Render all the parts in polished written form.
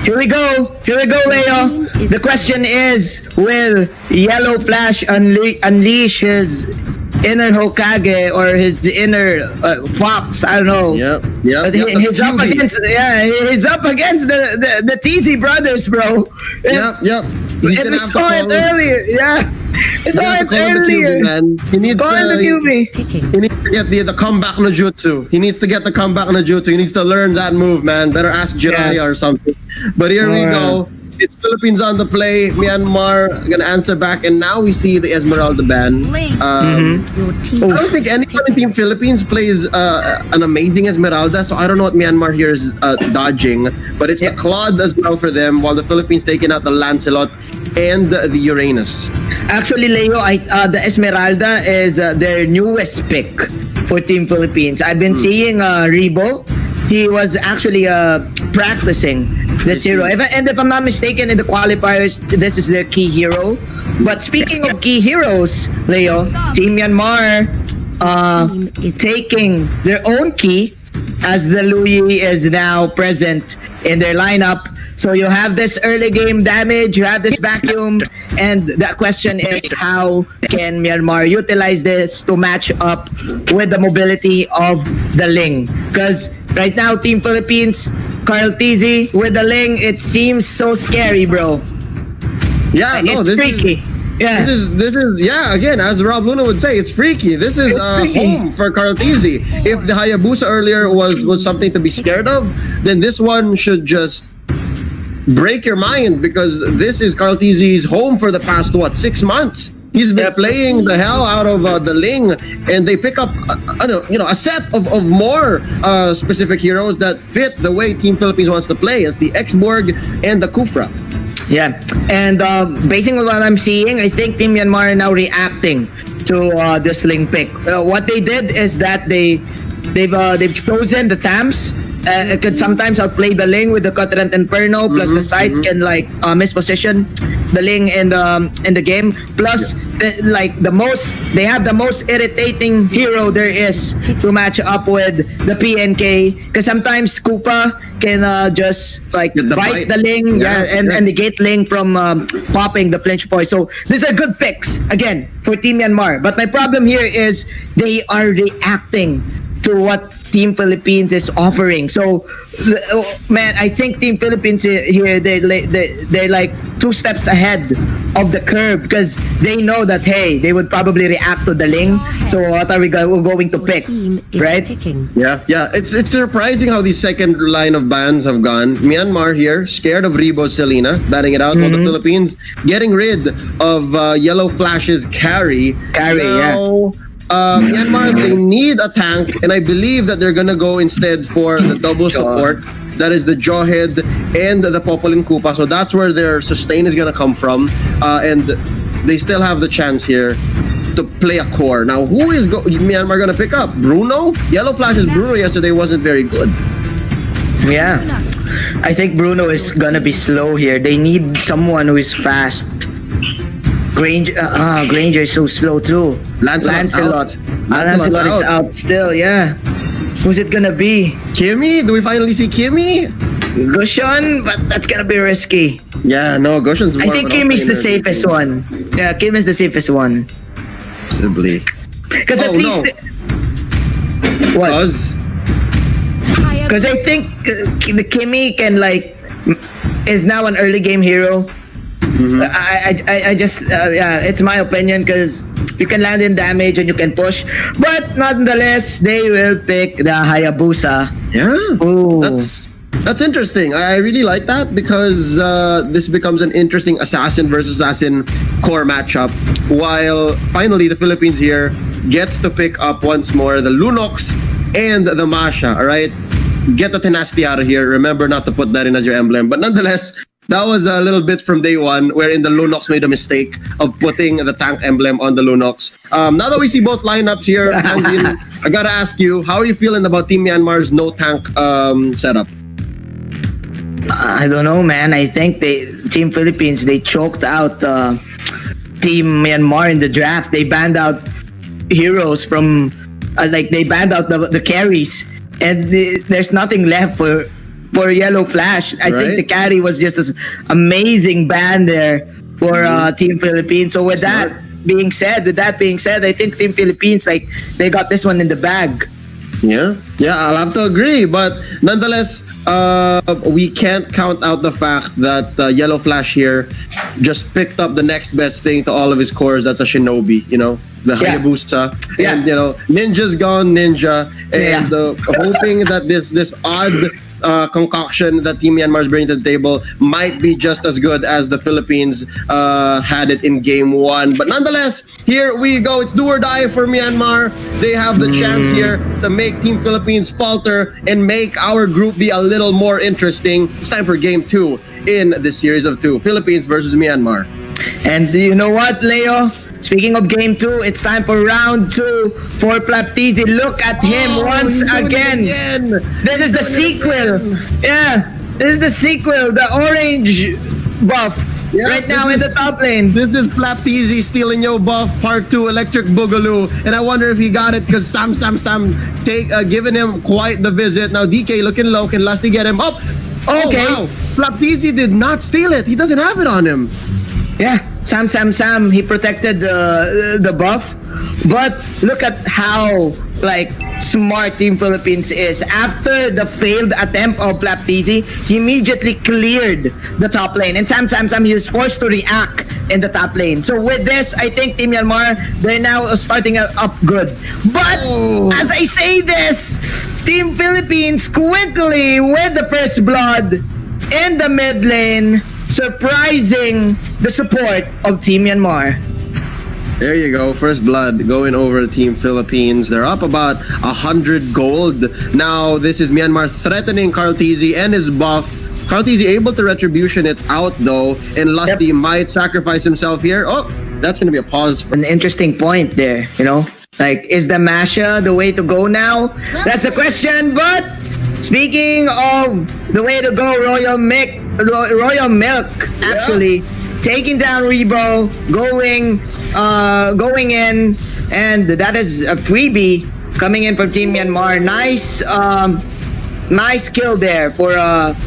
Here we go, Leo. The question is, will Yellow Flash unleash his inner Hokage or his inner Fox? I don't know. Yep. But he's up against the TZ brothers, bro. Yep. And we saw it earlier. Yeah. We saw it earlier. He needs Call the QB. He needs to get the comeback no jutsu. He needs to get the comeback no jutsu. He needs to learn that move, man. Better ask Jiraiya or something. But here we go. It's Philippines on the play. Myanmar gonna answer back, and now we see the Esmeralda ban. I don't think anyone in Team Philippines plays an amazing Esmeralda, so I don't know what Myanmar here is dodging. But it's the Claude as well for them, while the Philippines taking out the Lancelot and the Uranus. Actually, Leo, the Esmeralda is their newest pick for Team Philippines. I've been seeing Rebo. He was actually practicing this hero. And if I'm not mistaken, in the qualifiers, this is their key hero. But speaking of key heroes, Leo, Team Myanmar taking their own key, as the Louis is now present in their lineup. So you have this early game damage, you have this vacuum, and the question is, how can Myanmar utilize this to match up with the mobility of the Ling? Because right now, Team Philippines, Carl TZ with the Ling, it seems so scary, bro. Yeah, and no, it's freaky. Yeah. This is again, as Rob Luna would say, it's freaky. This is home for Carl TZ. If the Hayabusa earlier was something to be scared of, then this one should just break your mind, because this is Carl TZ's home for the past 6 months. He's been playing the hell out of the Ling, and they pick up a set of more specific heroes that fit the way Team Philippines wants to play, as the X-Borg and the Kufra. Yeah, and based on what I'm seeing, I think Team Myanmar are now reacting to this Ling pick. What they did is that they've chosen the Tams. It could sometimes outplay the Ling with the Cotrant Inferno, plus the sides can misposition the Ling in the game. Plus, they have the most irritating hero there is to match up with the PNK, because sometimes Koopa can just bite the Ling, and negate Ling from popping the flinch point. So these are good picks again for Team Myanmar. But my problem here is they are reacting to what Team Philippines is offering. So, man, I think Team Philippines here, they're like 2 steps ahead of the curve, because they know that, hey, they would probably react to the Ling. So what are we going to pick, right? Yeah. It's surprising how the second line of bans have gone. Myanmar here, scared of Rebo Selena, batting it out, while the Philippines getting rid of Yellow Flash's carry. Myanmar, they need a tank, and I believe that they're gonna go instead for the double support. That is the Jawhead and the Popolin Koopa. So that's where their sustain is gonna come from, and they still have the chance here to play a core. Now, who is Myanmar gonna pick up? Bruno? Yellow Flash's Bruno yesterday wasn't very good. Yeah, I think Bruno is gonna be slow here. They need someone who is fast. Granger is so slow too. Lancelot is out still, yeah. Who's it gonna be? Kimmy? Do we finally see Kimmy? Gushon, but that's gonna be risky. Yeah, no, Gushon's more I think Kimmy's the safest one. Yeah, Kimmy's the safest one. Possibly. Because at least... What? Because I think the Kimmy can is now an early game hero. I just it's my opinion, because you can land in damage and you can push, but nonetheless they will pick the Hayabusa. That's interesting. I really like that, because this becomes an interesting assassin versus assassin core matchup, while finally the Philippines here gets to pick up once more the Lunox and the Masha. All right, get the tenacity out of here. Remember not to put that in as your emblem, but nonetheless, that was a little bit from day one, wherein the Lunox made a mistake of putting the tank emblem on the Lunox. Now that we see both lineups here, Anjin, I gotta ask you, how are you feeling about Team Myanmar's no tank setup? I don't know, man. I think Team Philippines, they choked out Team Myanmar in the draft. They banned out heroes from, they banned out the carries, and there's nothing left for for Yellow Flash. I think the carry was just an amazing ban there for Team Philippines. So with that being said, I think Team Philippines, like, they got this one in the bag. Yeah, I'll have to agree. But nonetheless, we can't count out the fact that Yellow Flash here just picked up the next best thing to all of his cores. That's a Shinobi, the Hayabusa. And, Ninja's gone Ninja. And hoping that this odd concoction that Team Myanmar is bringing to the table might be just as good as the Philippines had it in game 1. But nonetheless, here we go. It's do or die for Myanmar. They have the chance here to make Team Philippines falter and make our group be a little more interesting. It's time for game 2 in this series of 2. Philippines versus Myanmar. And you know what, Leo? Speaking of game 2, it's time for round 2 for Plaptizi. Look at him once again. This is the sequel. Yeah, this is the sequel. The orange buff right now in the top lane. This is Plaptizi stealing your buff part 2 Electric Boogaloo. And I wonder if he got it because Sam giving him quite the visit. Now DK looking low. Can Lusty get him up? Okay. Oh, wow. Plaptizi did not steal it. He doesn't have it on him. Yeah, Sam, he protected the buff. But look at how, like, smart Team Philippines is. After the failed attempt of Plaptizi, he immediately cleared the top lane. And Sam, he was forced to react in the top lane. So with this, I think Team Myanmar, they're now starting up good. But as I say this, Team Philippines quickly with the first blood in the mid lane, surprising the support of Team Myanmar. There you go, first blood going over Team Philippines. They're up about 100 gold. Now, this is Myanmar threatening Karltizi and his buff. Karltizi able to retribution it out though, and Lusty might sacrifice himself here. Oh, that's going to be a pause. An interesting point there, Like, is the Masha the way to go now? That's the question, but speaking of the way to go, Royal Milk actually taking down Rebo, going in, and that is a freebie coming in from Team Myanmar. Nice kill there for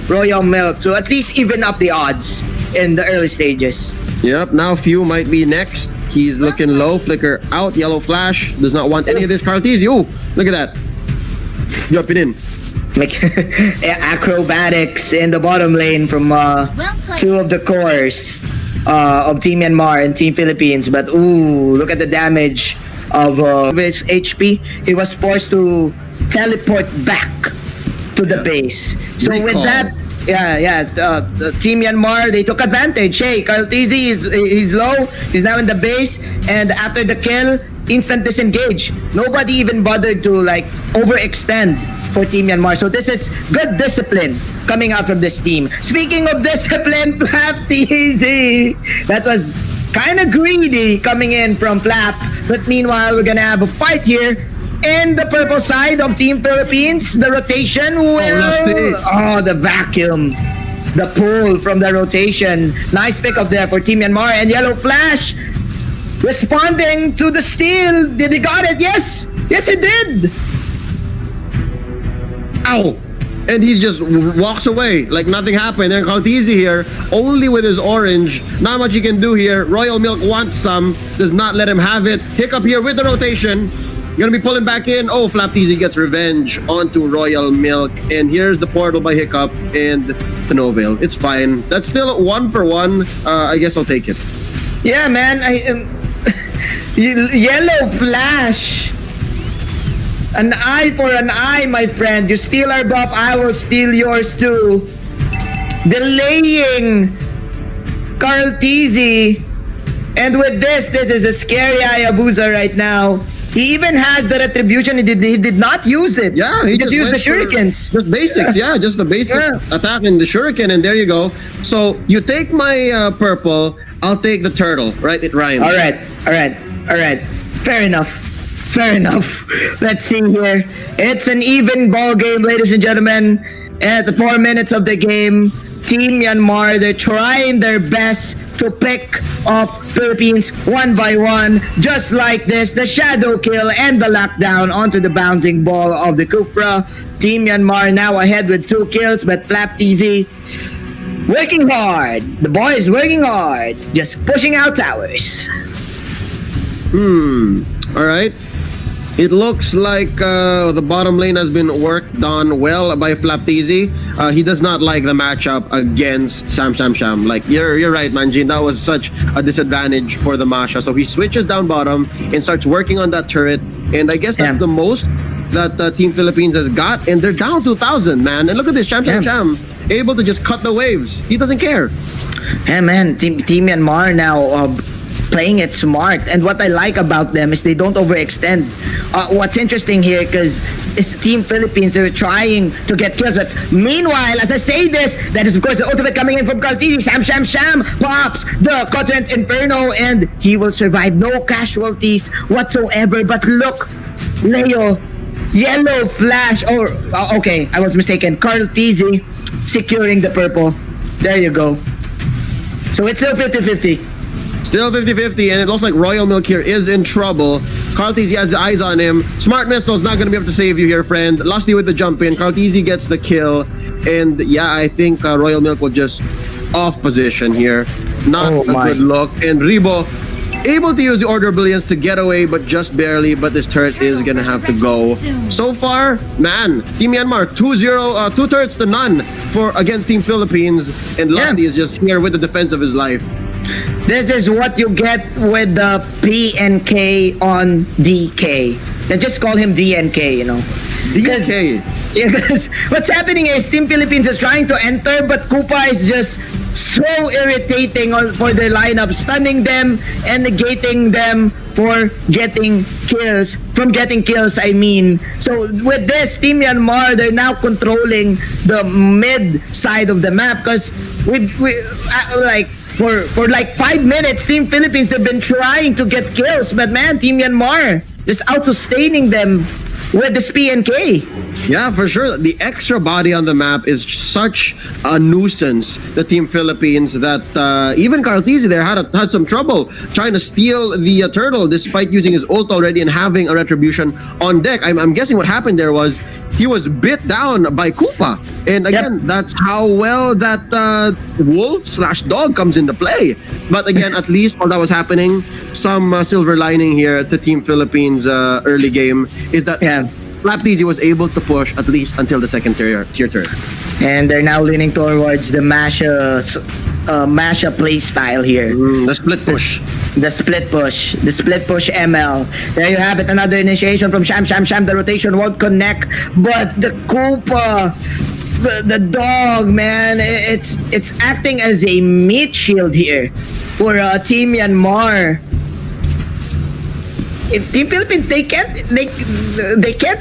Royal Milk to at least even up the odds in the early stages. Yep, now Few might be next. He's looking low, flicker out, Yellow Flash. Does not want any of this Karltizi. Ooh, look at that. Jumping in. Like acrobatics in the bottom lane from 2 of the cores of Team Myanmar and Team Philippines. But look at the damage of his HP. He was forced to teleport back to the base. So with that, Team Myanmar, they took advantage. Hey, Karltizi he's low. He's now in the base, and after the kill, instant disengage. Nobody even bothered to overextend for Team Myanmar. So this is good discipline coming out from this team. Speaking of discipline, Plaptizi, that was kind of greedy coming in from Flap. But meanwhile, we're gonna have a fight here. In the purple side of Team Philippines, the rotation will... the vacuum. The pull from the rotation. Nice pick up there for Team Myanmar. And Yellow Flash responding to the steal. Did he got it? Yes! Yes, he did! Ow! And he just walks away like nothing happened. And Karltizi here, only with his orange. Not much he can do here. Royal Milk wants some. Does not let him have it. Hiccup here with the rotation. Gonna be pulling back in. Oh, Plaptizi gets revenge onto Royal Milk. And here's the portal by Hiccup and the Novale. It's fine. That's still 1 for 1. I guess I'll take it. Yeah, man. Yellow Flash. An eye for an eye, my friend. You steal our buff, I will steal yours too. Delaying Karltizi. And with this is a scary Hayabusa right now. He even has the retribution. He did not use it. Yeah, he just used the shurikens. Just basics, just the basic attack in the shuriken, and there you go. So you take my purple, I'll take the turtle. Right? It rhymes. All right. Fair enough. Let's see here. It's an even ball game, ladies and gentlemen. At the 4 minutes of the game, Team Myanmar, they're trying their best to pick up Philippines one by one, just like this. The shadow kill and the lockdown onto the bouncing ball of the Cupra. Team Myanmar now ahead with 2 kills, but Flap TZ working hard. The boys working hard, just pushing out towers. All right. It looks like the bottom lane has been worked on well by Flap TZ. He does not like the matchup against Sham. Like, you're right, Manjin. That was such a disadvantage for the Masha. So he switches down bottom and starts working on that turret. And I guess that's the most that Team Philippines has got. And they're down 2,000, man. And look at this, Sham. Able to just cut the waves. He doesn't care. Yeah, man. Team Myanmar now playing it smart, and what I like about them is they don't overextend. What's interesting here, because it's Team Philippines, they're trying to get kills, but meanwhile, as I say this, that is of course the ultimate coming in from Kartini. Sham pops the Continent Inferno, and he will survive. No casualties whatsoever. But look, Leo, yellow flash, or okay, I was mistaken. Carl TZ securing the purple. There you go. So it's still 50-50. Still 50-50, and it looks like Royal Milk here is in trouble. Carl TZ has eyes on him. Smart Missile's not going to be able to save you here, friend. Lusty with the jump in. Carl TZ gets the kill. And yeah, I think Royal Milk will just off position here. Not a good look. And Rebo able to use the Order of Brilliance to get away, but just barely. But this turret is going to have to go. So far, man, Team Myanmar 2-0, 2 turrets to none against Team Philippines. And Lusty is just here with the defense of his life. This is what you get with the PNK on DK. They just call him DNK, you know. DK. Because what's happening is Team Philippines is trying to enter, but Koopa is just so irritating for their lineup, stunning them and negating them for getting kills. From getting kills, I mean. So with this, Team Myanmar, they're now controlling the mid side of the map, because for like 5 minutes, Team Philippines, they've been trying to get kills, but man, Team Myanmar just out-sustaining them with this PNK. Yeah, for sure. The extra body on the map is such a nuisance, the Team Philippines, that even Carl TZ there had some trouble trying to steal the turtle despite using his ult already and having a retribution on deck. I'm guessing what happened there was he was bit down by Koopa. And again, that's how well that wolf/dog comes into play. But again, at least while that was happening, some silver lining here to Team Philippines early game is that Flap TZ was able to push at least until the second tier turn. And they're now leaning towards the Masha play style here. The split push. The split push ML. There you have it, another initiation from Sham. The rotation won't connect, but the Koopa, the dog, man, it's acting as a meat shield here for Team Myanmar. Team Philippines, they can't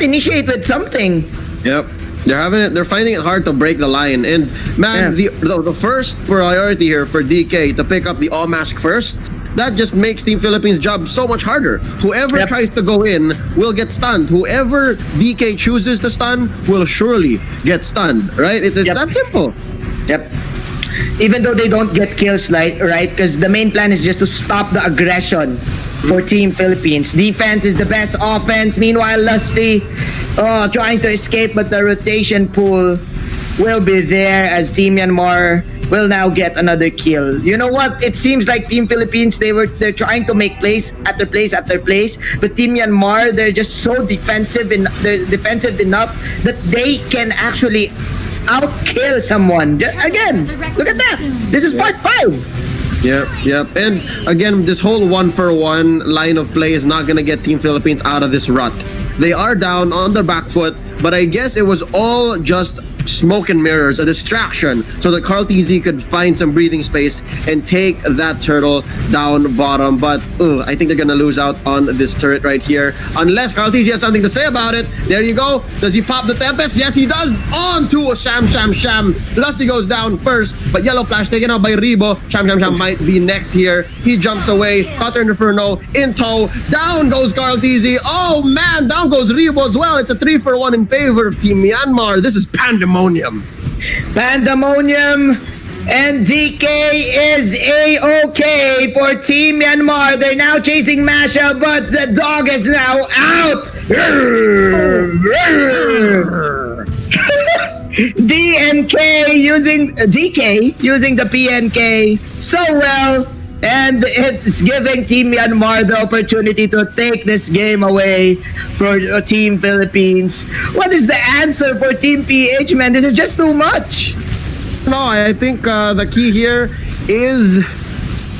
initiate with something. Yep. They're finding it hard to break the line. And man, the first priority here for DK to pick up the all mask first, that just makes Team Philippines' job so much harder. Whoever tries to go in will get stunned. Whoever DK chooses to stun will surely get stunned, right? It's that simple. Yep. Even though they don't get kills, right? Because the main plan is just to stop the aggression for Team Philippines. Defense is the best offense. Meanwhile, Lusty trying to escape, but the rotation pool will be there as Team Myanmar will now get another kill. You know what? It seems like Team Philippines, they're trying to make plays after plays after plays, but Team Myanmar, they're just so defensive and they're defensive enough that they can actually outkill someone. Again, look at that. This is part 5. Yep. And again, this whole 1-for-1 line of play is not gonna get Team Philippines out of this rut. They are down on their back foot, but I guess it was all just smoke and mirrors, a distraction, so that Carl TZ could find some breathing space and take that turtle down bottom. But I think they're gonna lose out on this turret right here, unless Carl TZ has something to say about it. There you go. Does he pop the Tempest? Yes, he does. On to a Sham. Lusty goes down first, but Yellow Flash taken out by Rebo. Sham might be next here. He jumps away. Cutter Inferno in tow. Down goes Carl TZ. Oh man, down goes Rebo as well. It's a 3-for-1 in favor of Team Myanmar. This is pandemonium. And DK is A-okay for Team Myanmar. They're now chasing Masha, but the dog is now out. DK using the PNK so well, and it's giving Team Myanmar the opportunity to take this game away for Team Philippines. What is the answer for Team PH, man? This is just too much. No, I think the key here is,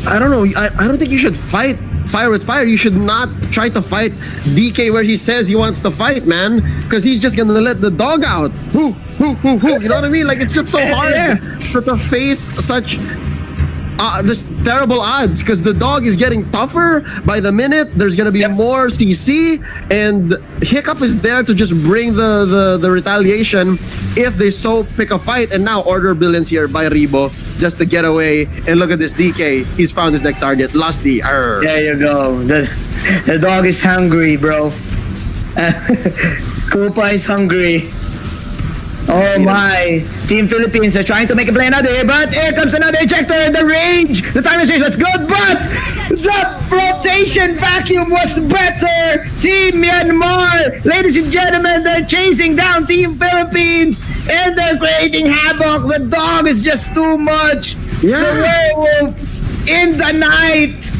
I don't know, I don't think you should fight fire with fire. You should not try to fight DK where he says he wants to fight, man, because he's just gonna let the dog out. You know what I mean? Like, it's just so hard to face such there's terrible odds, because the dog is getting tougher by the minute. There's gonna be more CC, and Hiccup is there to just bring the retaliation if they so pick a fight. And now Order of Brilliance here by Rebo just to get away. And look at this DK. He's found his next target. Lusty. Arr. There you go. The dog is hungry, bro. Koopa is hungry. Oh my. Team Philippines are trying to make a play another here, but here comes another ejector. The range, the time exchange was good, but the rotation vacuum was better. Team Myanmar, ladies and gentlemen, they're chasing down Team Philippines and they're creating havoc. The dog is just too much. Yeah. The werewolf in the night.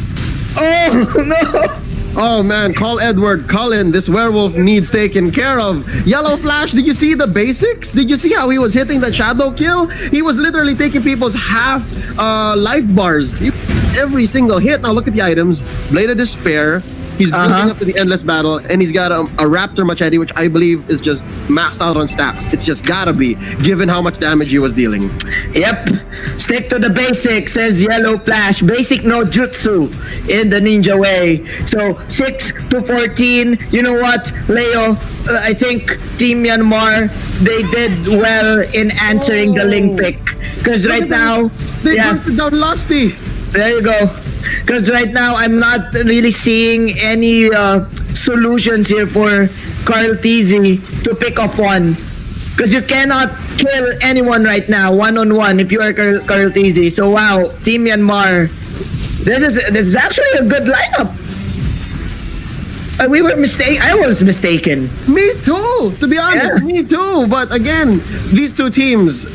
Oh no. Oh man, call Edward Cullen. This werewolf needs taken care of. Yellow Flash, did you see the basics? Did you see how he was hitting the shadow kill? He was literally taking people's half life bars. Every single hit. Now look at the items. Blade of Despair. He's building up to the Endless Battle, and he's got a Raptor Machete, which I believe is just maxed out on stacks. It's just gotta be, given how much damage he was dealing. Yep. Stick to the basics, says Yellow Flash. Basic no jutsu in the ninja way. So 6 to 14. You know what, Leo? I think Team Myanmar, they did well in answering the link pick. Because right now, they bursted down Lusty. There you go. Because right now, I'm not really seeing any solutions here for Carl Tizzy to pick up one. Because you cannot kill anyone right now, one-on-one, if you are Carl Tizzy. So wow, Team Myanmar, this is actually a good lineup. We were mistaken. I was mistaken. Me too, to be honest, me too. But again, these two teams,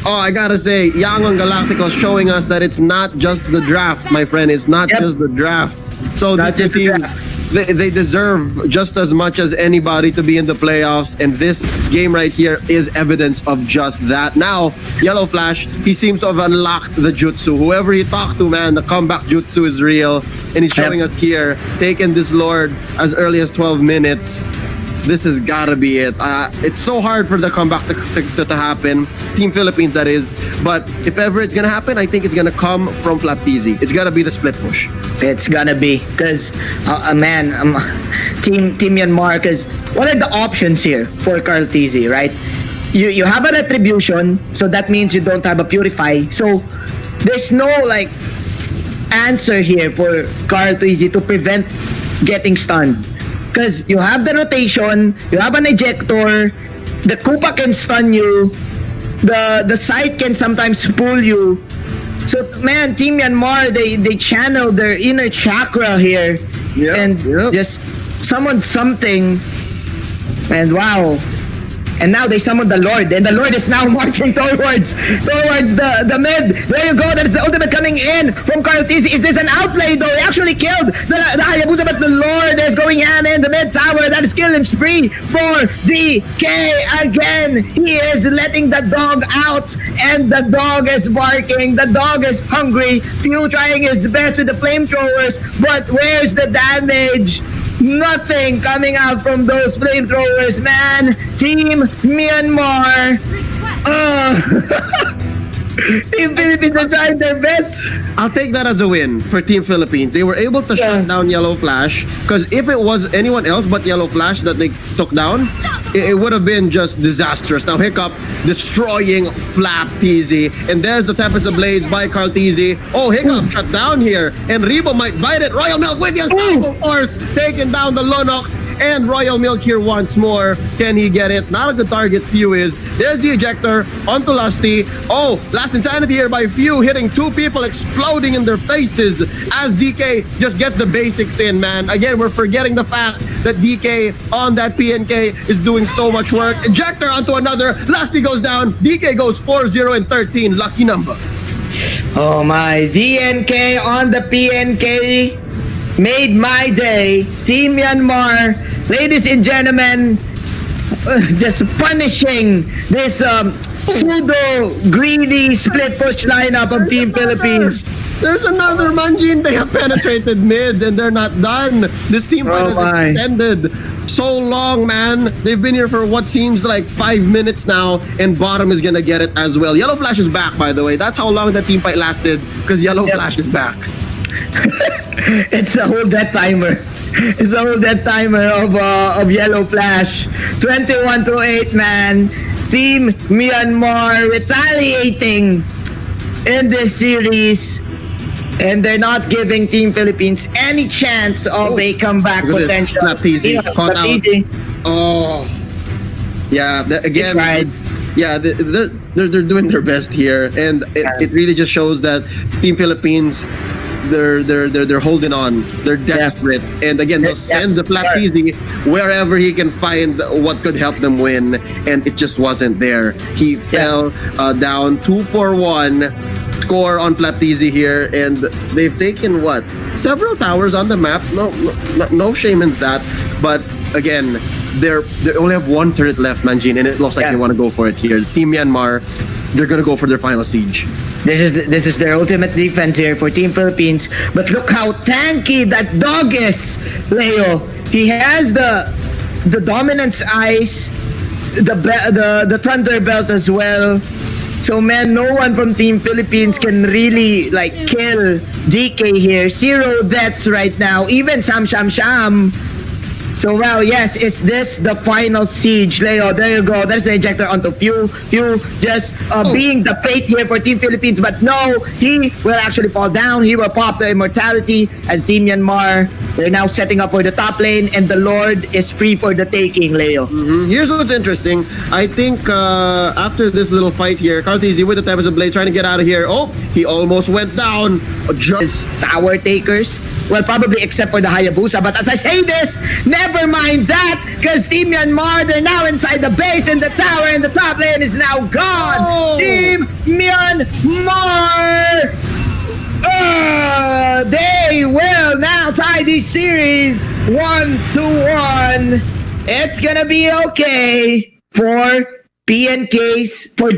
I gotta say, Yangon Galacticos showing us that it's not just the draft, my friend. It's not just the draft. So these two teams, they deserve just as much as anybody to be in the playoffs. And this game right here is evidence of just that. Now, Yellow Flash, he seems to have unlocked the jutsu. Whoever he talked to, man, the comeback jutsu is real. And he's showing us here, taking this Lord as early as 12 minutes. This has got to be it. It's so hard for the comeback to happen. Team Philippines, that is. But if ever it's going to happen, I think it's going to come from Flaptizi. It's got to be the split push. It's going to be. Because, man, Team Myanmar, because what are the options here for Carl Tizzy, right? You have a retribution, so that means you don't have a purify. So there's no, like, answer here for Carl Tizzy to prevent getting stunned. Because you have the rotation, you have an ejector, the Koopa can stun you, the sight can sometimes pull you. So man, Team Myanmar, they channel their inner chakra here and just summoned something, and wow. And now they summoned the Lord, and the Lord is now marching towards the mid. There you go. That is the ultimate coming in from Carl Tizzy. Is this an outplay though? He actually killed the Hayabusa, but the Lord is going ham in the mid tower. That is killing spree for DK again. He is letting the dog out, and the dog is barking. The dog is hungry. Few trying his best with the flamethrowers, but where's the damage? Nothing coming out from those flamethrowers, man. Team Myanmar. Team Philippines are trying their best. I'll take that as a win for Team Philippines. They were able to shut down Yellow Flash, because if it was anyone else but Yellow Flash that they took down, it would have been just disastrous. Now Hiccup destroying Flaptizi, and there's the Tempest of Blades by Carl Tizzy. Oh, Hiccup shut down here, and Rebo might bite it. Royal Milk with his of course, taking down the Lunox, and Royal Milk here once more. Can he get it? Not a good target. Few is. There's the ejector onto Lusty. Oh, last insanity here by Few, hitting two people, exploding in their faces as DK just gets the basics in, man. Again, we're forgetting the fact that DK on that PNK is doing so much work. Ejector onto another. Lusty goes down. DK goes 4-0 and 13. Lucky number. Oh my, DNK on the PNK made my day. Team Myanmar, ladies and gentlemen, just punishing this pseudo greedy split push lineup of Team Philippines. There's another Manjin. They have penetrated mid and they're not done. This team fight has extended so long, man. They've been here for what seems like 5 minutes now, and bottom is gonna get it as well. Yellow Flash is back, by the way. That's how long that team fight lasted, because Yellow Flash is back. It's the whole death timer. It's the whole death timer of Yellow Flash. 21-8, man. Team Myanmar retaliating in this series, and they're not giving Team Philippines any chance of a comeback potential. Not easy. Caught out. Easy. Oh, yeah. Again, yeah, they're doing their best here, and it really just shows that Team Philippines, they're holding on. They're desperate, and again, they'll send the Flapeasy wherever he can find what could help them win, and it just wasn't there. He fell down 2-4-1. Score on Flapteasy here, and they've taken several towers on the map. No shame in that, but again, they only have one turret left, Manjin, and it looks like they want to go for it here. Team Myanmar, they're gonna go for their final siege. This is their ultimate defense here for Team Philippines. But look how tanky that dog is, Leo. He has the dominance ice, the thunder belt as well. So man, no one from Team Philippines can really kill DK here. 0 deaths right now. Even Sham. So well, yes, is this the final siege, Leo? There you go. There's the ejector onto Pew. Pew just being the fate here for Team Philippines, but no, he will actually fall down. He will pop the immortality as Team Myanmar. They're now setting up for the top lane, and the Lord is free for the taking, Leo. Here's what's interesting. I think after this little fight here, Carteasy with the Tempest of Blade trying to get out of here. Oh, he almost went down. Just tower takers. Well, probably except for the Hayabusa. But as I say this, never mind that, because Team Myanmar, they're now inside the base, and the tower and the top lane is now gone. Team Myanmar! They will now tie this series 1-1. It's gonna be okay for PNKs, for